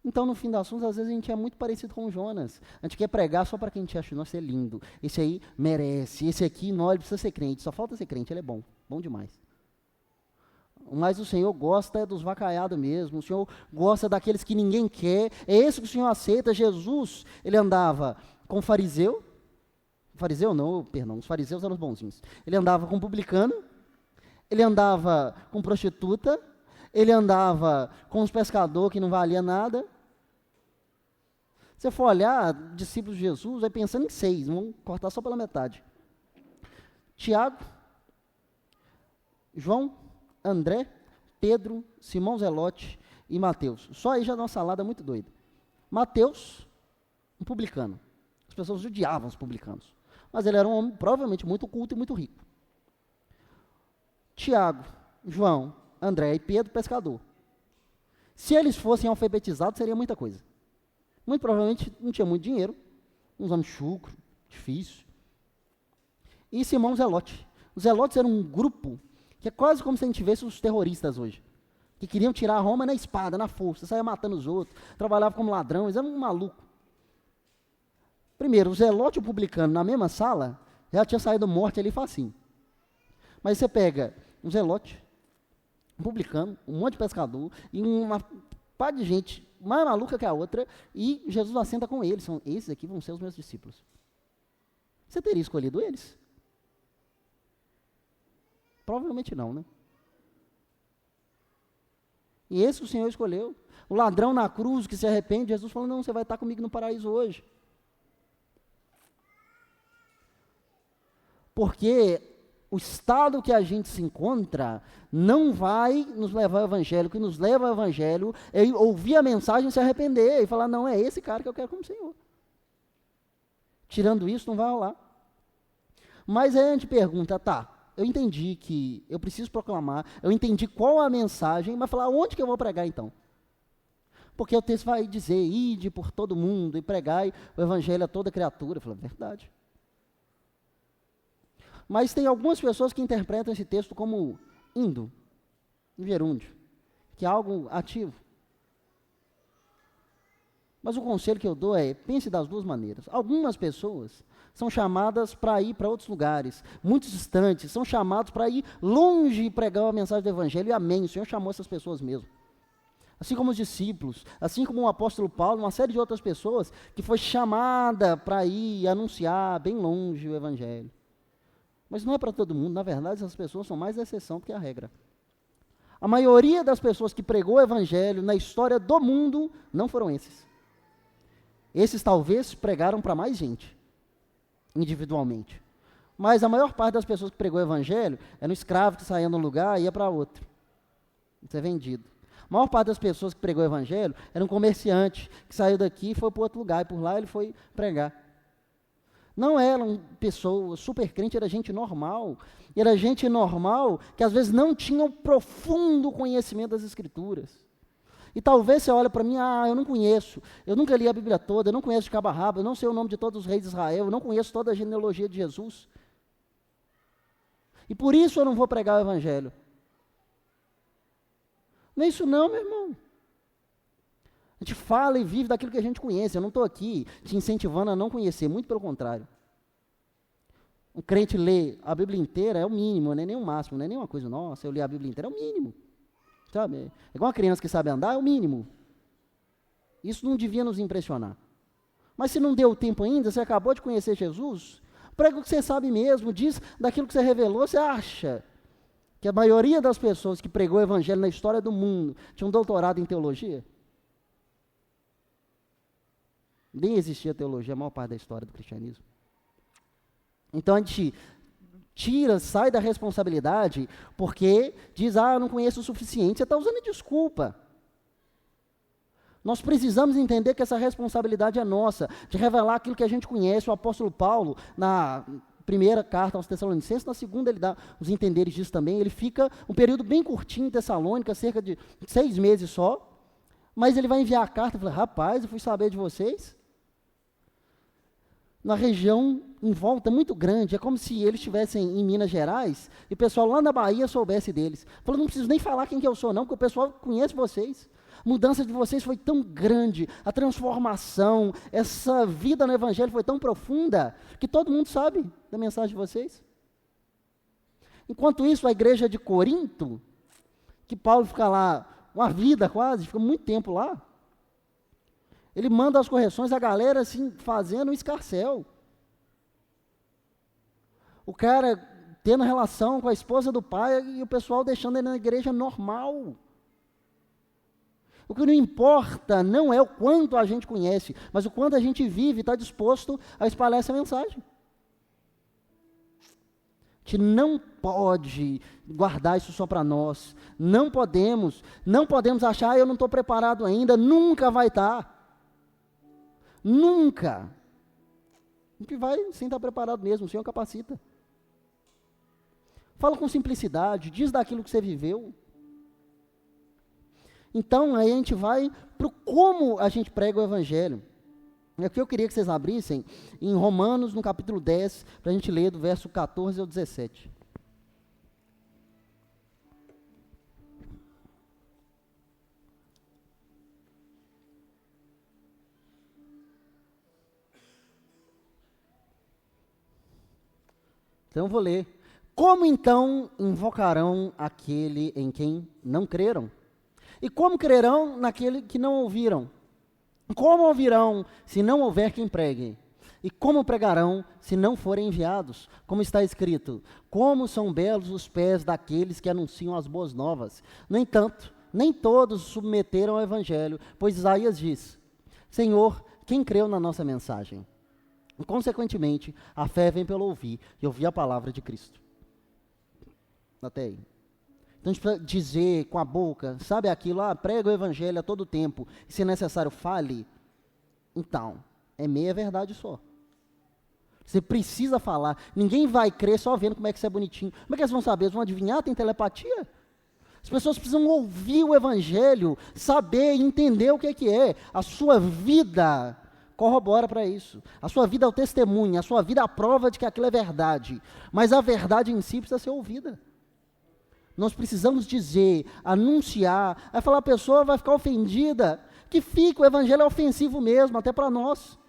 Então, no fim das contas, às vezes a gente é muito parecido com Jonas. A gente quer pregar só para quem a gente acha, nossa, é lindo. Esse aí merece, esse aqui, não, ele precisa ser crente, só falta ser crente, ele é bom, bom demais. Mas o Senhor gosta dos vacaiados mesmo, o Senhor gosta daqueles que ninguém quer, é esse que o Senhor aceita. Jesus, ele andava com fariseu não, perdão, os fariseus eram os bonzinhos. Ele andava com publicano, ele andava com prostituta, ele andava com os pescadores que não valia nada. Se você for olhar, discípulos de Jesus, vai pensando em 6, vamos cortar só pela metade. Tiago, João, André, Pedro, Simão Zelote e Mateus. Só aí já dá uma salada muito doida. Mateus, um publicano. As pessoas odiavam os publicanos. Mas ele era um homem provavelmente muito culto e muito rico. Tiago, João, André e Pedro, pescador. Se eles fossem alfabetizados, seria muita coisa. Muito provavelmente não tinha muito dinheiro, uns homens chucro, difícil. E Simão Zelote. Os Zelotes eram um grupo que é quase como se a gente tivesse os terroristas hoje, que queriam tirar Roma na espada, na força, saia matando os outros, trabalhavam como ladrão, eles eram um maluco. Primeiro, o Zelote e o publicano na mesma sala, já tinha saído morte ali facinho. Mas você pega um Zelote, um publicano, um monte de pescador, e uma pá de gente mais maluca que a outra, e Jesus assenta com eles. Esses aqui vão ser os meus discípulos. Você teria escolhido eles? Provavelmente não, né? E esse que o Senhor escolheu. O ladrão na cruz que se arrepende, Jesus falou, não, você vai estar comigo no paraíso hoje. Porque o estado que a gente se encontra não vai nos levar ao Evangelho. O que nos leva ao Evangelho é ouvir a mensagem e se arrepender e falar, não, é esse cara que eu quero como Senhor. Tirando isso, não vai rolar. Mas aí a gente pergunta, tá, eu entendi que eu preciso proclamar, eu entendi qual a mensagem, mas falar onde que eu vou pregar então? Porque o texto vai dizer, ide por todo mundo e pregai o evangelho a toda criatura. Eu falo, verdade. Mas tem algumas pessoas que interpretam esse texto como indo, em gerúndio, que é algo ativo. Mas o conselho que eu dou é, pense das duas maneiras. Algumas pessoas são chamadas para ir para outros lugares, muito distantes, são chamados para ir longe e pregar a mensagem do evangelho, e amém, o Senhor chamou essas pessoas mesmo. Assim como os discípulos, assim como o apóstolo Paulo, uma série de outras pessoas que foi chamada para ir anunciar bem longe o evangelho. Mas não é para todo mundo, na verdade essas pessoas são mais a exceção do que a regra. A maioria das pessoas que pregou o evangelho na história do mundo não foram esses. Esses talvez pregaram para mais gente, individualmente. Mas a maior parte das pessoas que pregou o evangelho era um escravo que saía de um lugar e ia para outro. Isso é vendido. A maior parte das pessoas que pregou o evangelho era um comerciante que saiu daqui e foi para outro lugar, e por lá ele foi pregar. Não eram pessoas, super crente, era gente normal. E era gente normal que às vezes não tinha um profundo conhecimento das Escrituras. E talvez você olhe para mim, eu não conheço, eu nunca li a Bíblia toda, eu não conheço de cabo a rabo, eu não sei o nome de todos os reis de Israel, eu não conheço toda a genealogia de Jesus. E por isso eu não vou pregar o evangelho. Não é isso não, meu irmão. A gente fala e vive daquilo que a gente conhece. Eu não estou aqui te incentivando a não conhecer, muito pelo contrário. Um crente lê a Bíblia inteira é o mínimo, não é nem o máximo, não é nem uma coisa, nossa, eu li a Bíblia inteira, é o mínimo. Sabe? É igual uma criança que sabe andar, é o mínimo. Isso não devia nos impressionar. Mas se não deu tempo ainda, você acabou de conhecer Jesus, prega o que você sabe mesmo, diz daquilo que você revelou, você acha que a maioria das pessoas que pregou o evangelho na história do mundo tinha um doutorado em teologia? Nem existia teologia a maior parte da história do cristianismo. Então a gente sai da responsabilidade porque diz, eu não conheço o suficiente. Você está usando desculpa. Nós precisamos entender que essa responsabilidade é nossa, de revelar aquilo que a gente conhece. O apóstolo Paulo, na primeira carta aos Tessalonicenses, na segunda ele dá os entenderes disso também. Ele fica um período bem curtinho em Tessalônica, cerca de 6 meses só, mas ele vai enviar a carta e fala, rapaz, eu fui saber de vocês. Na região em volta muito grande, é como se eles estivessem em Minas Gerais e o pessoal lá na Bahia soubesse deles. Falou, não preciso nem falar quem que eu sou não, porque o pessoal conhece vocês. A mudança de vocês foi tão grande, a transformação, essa vida no evangelho foi tão profunda, que todo mundo sabe da mensagem de vocês. Enquanto isso, a igreja de Corinto, que Paulo fica lá uma vida quase, fica muito tempo lá, ele manda as correções, a galera assim, fazendo um escarcéu. O cara tendo relação com a esposa do pai e o pessoal deixando ele na igreja normal. O que não importa não é o quanto a gente conhece, mas o quanto a gente vive e está disposto a espalhar essa mensagem. A gente não pode guardar isso só para nós. Não podemos achar, eu não estou preparado ainda, nunca vai estar. Nunca. A gente vai sem estar preparado mesmo, o Senhor capacita. Fala com simplicidade, diz daquilo que você viveu. Então, aí a gente vai para como a gente prega o evangelho. Aqui eu queria que vocês abrissem em Romanos, no capítulo 10, para a gente ler do verso 14 ao 17. Então eu vou ler. Como então invocarão aquele em quem não creram? E como crerão naquele que não ouviram? Como ouvirão se não houver quem pregue? E como pregarão se não forem enviados? Como está escrito, como são belos os pés daqueles que anunciam as boas novas. No entanto, nem todos se submeteram ao evangelho, pois Isaías diz, Senhor, quem creu na nossa mensagem? E, consequentemente, a fé vem pelo ouvir, e ouvir a palavra de Cristo. Até aí. Então a gente precisa dizer com a boca, sabe aquilo, prega o evangelho a todo tempo, e se necessário fale, então, é meia verdade só. Você precisa falar. Ninguém vai crer só vendo como é que você é bonitinho. Como é que eles vão saber? Eles vão adivinhar? Tem telepatia? As pessoas precisam ouvir o Evangelho, saber, entender o que é. A sua vida corrobora para isso. A sua vida é o testemunho, a sua vida é a prova de que aquilo é verdade. Mas a verdade em si precisa ser ouvida. Nós precisamos dizer, anunciar. Aí falar, a pessoa vai ficar ofendida. Que fica, o Evangelho é ofensivo mesmo, até para nós.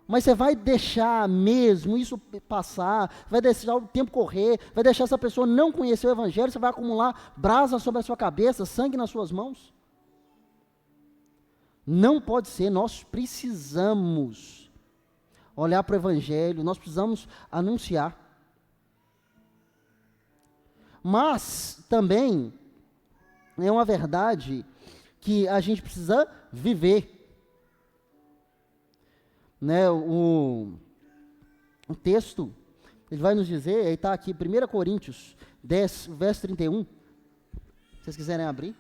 Mas você vai deixar mesmo isso passar, vai deixar o tempo correr, vai deixar essa pessoa não conhecer o Evangelho, você vai acumular brasa sobre a sua cabeça, sangue nas suas mãos? Não pode ser, nós precisamos olhar para o Evangelho, nós precisamos anunciar. Mas também é uma verdade que a gente precisa viver. Né, o texto, ele vai nos dizer, ele está aqui, 1 Coríntios 10, verso 31, se vocês quiserem abrir.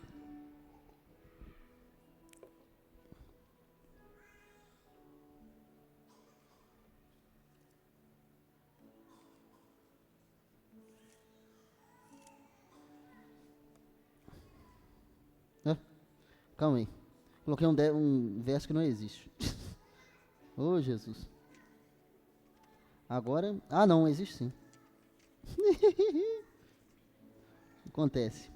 Calma aí, coloquei um verso que não existe. Oh, Jesus. Agora, não, existe sim. Acontece.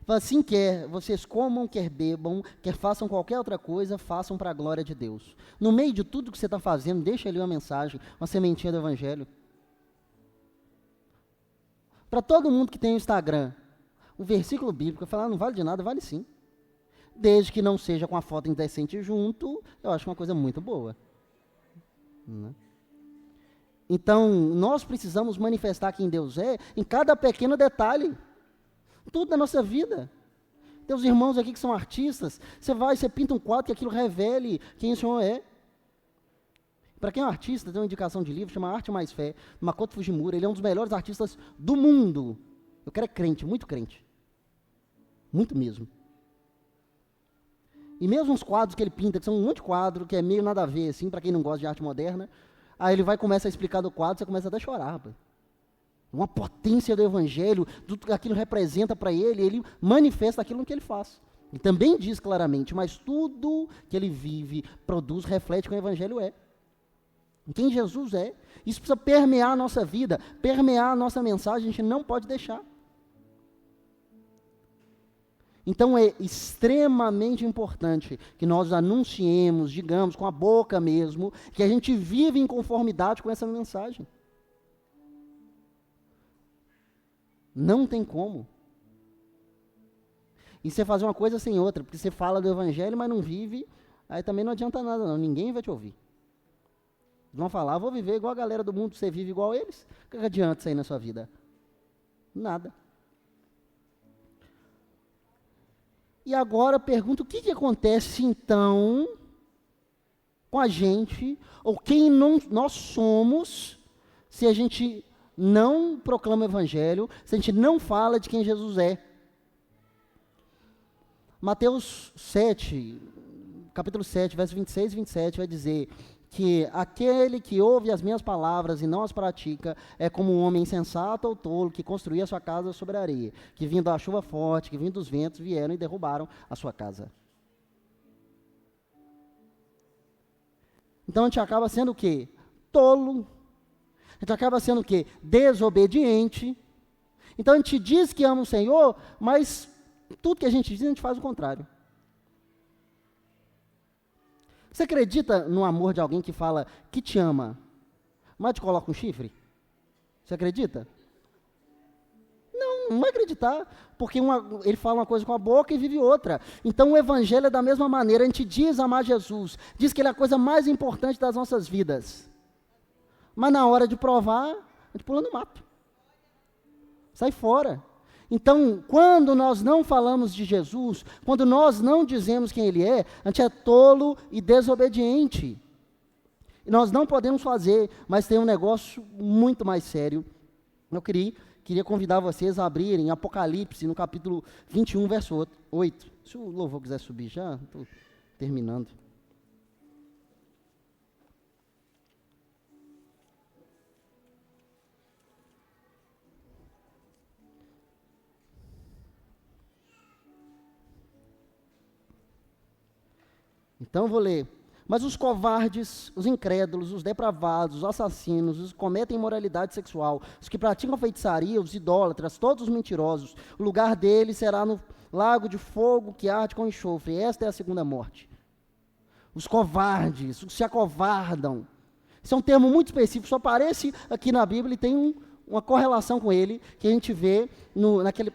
Assim quer, vocês comam, quer bebam, quer façam qualquer outra coisa, façam para a glória de Deus. No meio de tudo que você está fazendo, deixa ali uma mensagem, uma sementinha do Evangelho. Para todo mundo que tem o Instagram, o versículo bíblico, falar não vale de nada, vale sim. Desde que não seja com a foto indecente junto, eu acho uma coisa muito boa. Né? Então, nós precisamos manifestar quem Deus é em cada pequeno detalhe. Tudo da nossa vida. Tem os irmãos aqui que são artistas, você pinta um quadro que aquilo revele quem o Senhor é. Para quem é um artista, tem uma indicação de livro, chama Arte Mais Fé, Makoto Fujimura, ele é um dos melhores artistas do mundo. Eu quero é crente, muito crente. Muito mesmo. E mesmo os quadros que ele pinta, que são um monte de quadro, que é meio nada a ver, assim, para quem não gosta de arte moderna, aí ele vai começar a explicar do quadro, você começa até a chorar, rapaz. Uma potência do Evangelho, tudo que aquilo representa para ele manifesta aquilo que ele faz. E também diz claramente, mas tudo que ele vive, produz, reflete quem o Evangelho é. Quem Jesus é. Isso precisa permear a nossa vida, permear a nossa mensagem, a gente não pode deixar. Então é extremamente importante que nós anunciemos, digamos, com a boca mesmo, que a gente vive em conformidade com essa mensagem. Não tem como. E você fazer uma coisa sem outra, porque você fala do Evangelho, mas não vive, aí também não adianta nada não, ninguém vai te ouvir. Vão falar, vou viver igual a galera do mundo, você vive igual a eles, o que adianta isso aí na sua vida? Nada. E agora eu pergunto, o que acontece então com a gente, ou quem nós somos, se a gente não proclama o Evangelho, se a gente não fala de quem Jesus é? Mateus 7, capítulo 7, versos 26 e 27, vai dizer que aquele que ouve as minhas palavras e não as pratica é como um homem insensato ou tolo que construía sua casa sobre a areia, que vindo a chuva forte, que vindo os ventos, vieram e derrubaram a sua casa. Então a gente acaba sendo o quê? Tolo. A gente acaba sendo o quê? Desobediente. Então a gente diz que ama o Senhor, mas tudo que a gente diz, a gente faz o contrário. Você acredita no amor de alguém que fala que te ama, mas te coloca um chifre? Você acredita? Não vai acreditar, porque ele fala uma coisa com a boca e vive outra. Então o Evangelho é da mesma maneira, a gente diz amar Jesus, diz que ele é a coisa mais importante das nossas vidas. Mas na hora de provar, a gente pula no mato. Sai fora. Então, quando nós não falamos de Jesus, quando nós não dizemos quem Ele é, a gente é tolo e desobediente. E nós não podemos fazer, mas tem um negócio muito mais sério. Eu queria convidar vocês a abrirem Apocalipse, no capítulo 21, verso 8. Se o louvor quiser subir já, estou terminando. Então eu vou ler. Mas os covardes, os incrédulos, os depravados, os assassinos, os que cometem imoralidade sexual, os que praticam feitiçaria, os idólatras, todos os mentirosos, o lugar deles será no lago de fogo que arde com enxofre. Esta é a segunda morte. Os covardes, os que se acovardam. Isso é um termo muito específico, só aparece aqui na Bíblia e tem uma correlação com ele, que a gente vê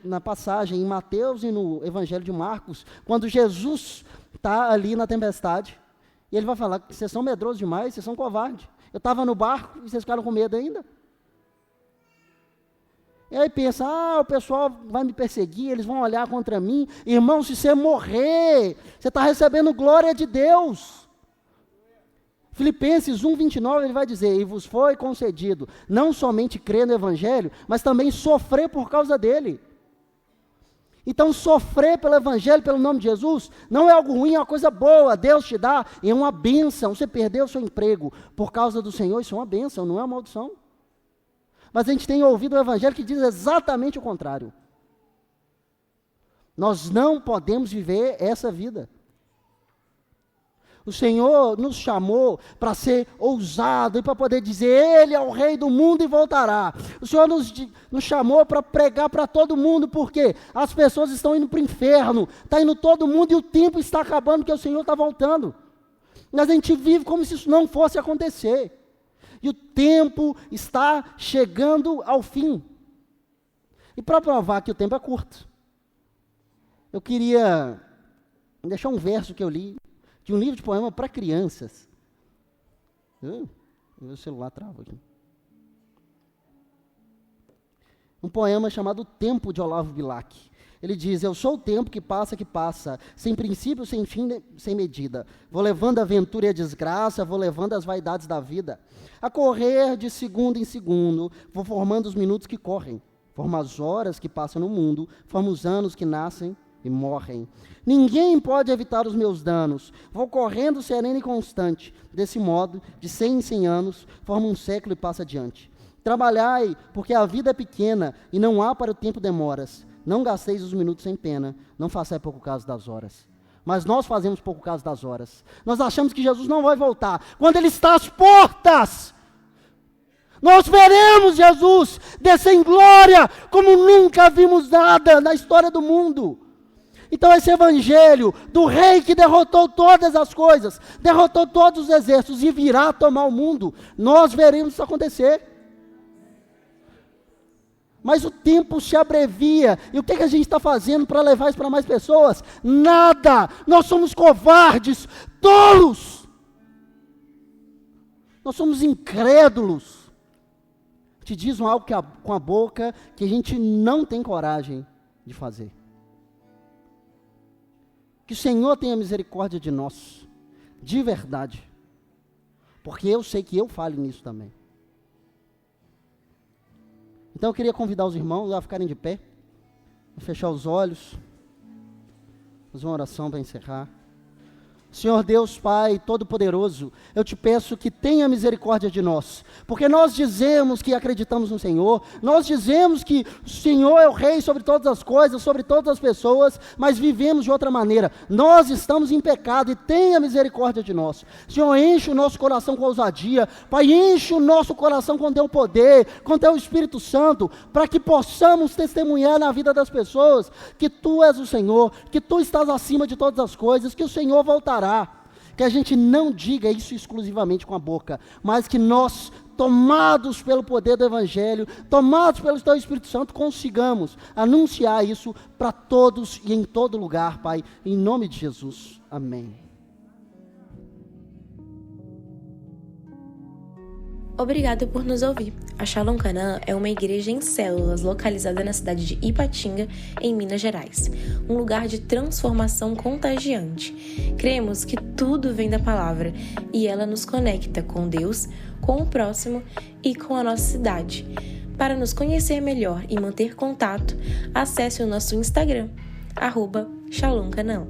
na passagem em Mateus e no Evangelho de Marcos, quando Jesus está ali na tempestade. E ele vai falar que vocês são medrosos demais, vocês são covardes. Eu estava no barco e vocês ficaram com medo ainda. E aí pensa, o pessoal vai me perseguir, eles vão olhar contra mim. Irmão, se você morrer, você está recebendo glória de Deus. Filipenses 1:29, ele vai dizer, e vos foi concedido, não somente crer no Evangelho, mas também sofrer por causa dele. Então, sofrer pelo Evangelho, pelo nome de Jesus, não é algo ruim, é uma coisa boa. Deus te dá, e é uma bênção. Você perdeu o seu emprego por causa do Senhor, isso é uma bênção, não é uma maldição. Mas a gente tem ouvido o Evangelho que diz exatamente o contrário. Nós não podemos viver essa vida. O Senhor nos chamou para ser ousado e para poder dizer, Ele é o Rei do mundo e voltará. O Senhor nos chamou para pregar para todo mundo, porque as pessoas estão indo para o inferno, está indo todo mundo e o tempo está acabando, porque o Senhor está voltando. Mas a gente vive como se isso não fosse acontecer. E o tempo está chegando ao fim. E para provar que o tempo é curto, eu queria deixar um verso que eu li, de um livro de poema para crianças. Meu celular trava aqui. Um poema chamado Tempo, de Olavo Bilac. Ele diz, eu sou o tempo que passa, sem princípio, sem fim, sem medida. Vou levando a aventura e a desgraça, vou levando as vaidades da vida. A correr de segundo em segundo, vou formando os minutos que correm. Formo as horas que passam no mundo, formo os anos que nascem e morrem. Ninguém pode evitar os meus danos. Vou correndo sereno e constante. Desse modo, de 100 em 100 anos, forma um século e passa adiante. Trabalhai, porque a vida é pequena e não há para o tempo demoras. Não gasteis os minutos sem pena, não façais pouco caso das horas. Mas nós fazemos pouco caso das horas. Nós achamos que Jesus não vai voltar. Quando Ele está às portas, nós veremos Jesus descer em glória, como nunca vimos nada na história do mundo. Então esse evangelho do rei que derrotou todas as coisas, derrotou todos os exércitos e virá tomar o mundo, nós veremos isso acontecer. Mas o tempo se abrevia, e o que a gente está fazendo para levar isso para mais pessoas? Nada, nós somos covardes, tolos, nós somos incrédulos. Te diz algo com a boca que a gente não tem coragem de fazer. Que o Senhor tenha misericórdia de nós, de verdade, porque eu sei que eu falho nisso também. Então eu queria convidar os irmãos a ficarem de pé, a fechar os olhos, fazer uma oração para encerrar. Senhor Deus, Pai Todo-Poderoso, eu te peço que tenha misericórdia de nós, porque nós dizemos que acreditamos no Senhor, nós dizemos que o Senhor é o Rei sobre todas as coisas, sobre todas as pessoas, mas vivemos de outra maneira. Nós estamos em pecado e tenha misericórdia de nós. Senhor, enche o nosso coração com ousadia, Pai, enche o nosso coração com Teu poder, com Teu Espírito Santo, para que possamos testemunhar na vida das pessoas que Tu és o Senhor, que Tu estás acima de todas as coisas, que o Senhor voltará. Que a gente não diga isso exclusivamente com a boca, mas que nós, tomados pelo poder do Evangelho, tomados pelo Teu Espírito Santo, consigamos anunciar isso para todos e em todo lugar, Pai, em nome de Jesus. Amém. Obrigado por nos ouvir. A Shalom Canaã é uma igreja em células localizada na cidade de Ipatinga, em Minas Gerais. Um lugar de transformação contagiante. Cremos que tudo vem da palavra e ela nos conecta com Deus, com o próximo e com a nossa cidade. Para nos conhecer melhor e manter contato, acesse o nosso Instagram, @ShalomCanaã.